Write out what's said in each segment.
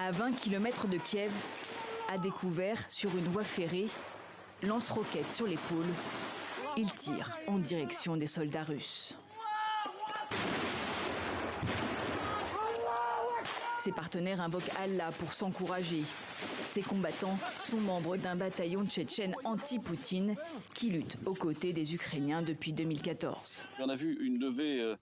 À 20 km de Kiev, à découvert sur une voie ferrée, lance-roquettes sur l'épaule, il tire en direction des soldats russes. Ses partenaires invoquent Allah pour s'encourager. Ces combattants sont membres d'un bataillon tchétchène anti-Poutine qui lutte aux côtés des Ukrainiens depuis 2014. On a vu une levée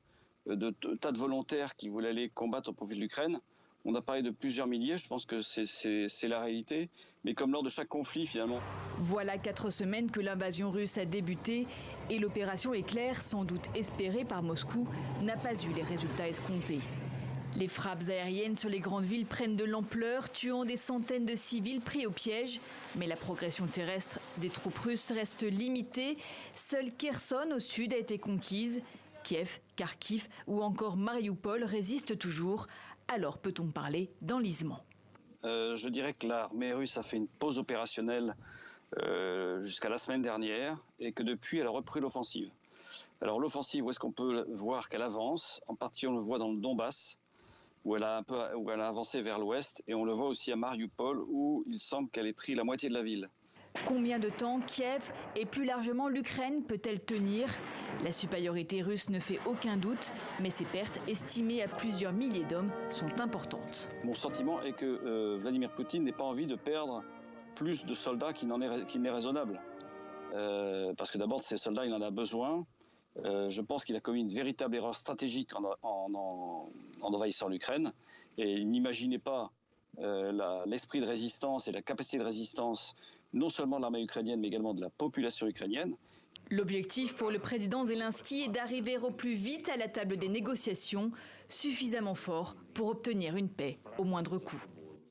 de tas de volontaires qui voulaient aller combattre au profit de l'Ukraine. On a parlé de plusieurs milliers, je pense que c'est la réalité, mais comme lors de chaque conflit finalement. Voilà 4 semaines que l'invasion russe a débuté et l'opération Éclair, sans doute espérée par Moscou, n'a pas eu les résultats escomptés. Les frappes aériennes sur les grandes villes prennent de l'ampleur, tuant des centaines de civils pris au piège. Mais la progression terrestre des troupes russes reste limitée. Seule Kherson au sud a été conquise. Kiev, Kharkiv ou encore Marioupol résistent toujours. Alors peut-on parler d'enlisement? Je dirais que l'armée russe a fait une pause opérationnelle jusqu'à la semaine dernière et que depuis elle a repris l'offensive. Alors l'offensive, où est-ce qu'on peut voir qu'elle avance? En partie on le voit dans le Donbass, où elle a avancé vers l'ouest, et on le voit aussi à Marioupol, où il semble qu'elle ait pris la moitié de la ville. Combien de temps Kiev et plus largement l'Ukraine peut-elle tenir? La supériorité russe ne fait aucun doute, mais ses pertes, estimées à plusieurs milliers d'hommes, sont importantes. Mon sentiment est que Vladimir Poutine n'a pas envie de perdre plus de soldats qu'il n'est raisonnable. Parce que d'abord, de ces soldats, il en a besoin. Je pense qu'il a commis une véritable erreur stratégique en envahissant l'Ukraine. Et il n'imaginait pas l'esprit de résistance et la capacité de résistance, non seulement de l'armée ukrainienne, mais également de la population ukrainienne. L'objectif pour le président Zelensky est d'arriver au plus vite à la table des négociations, suffisamment fort pour obtenir une paix au moindre coût.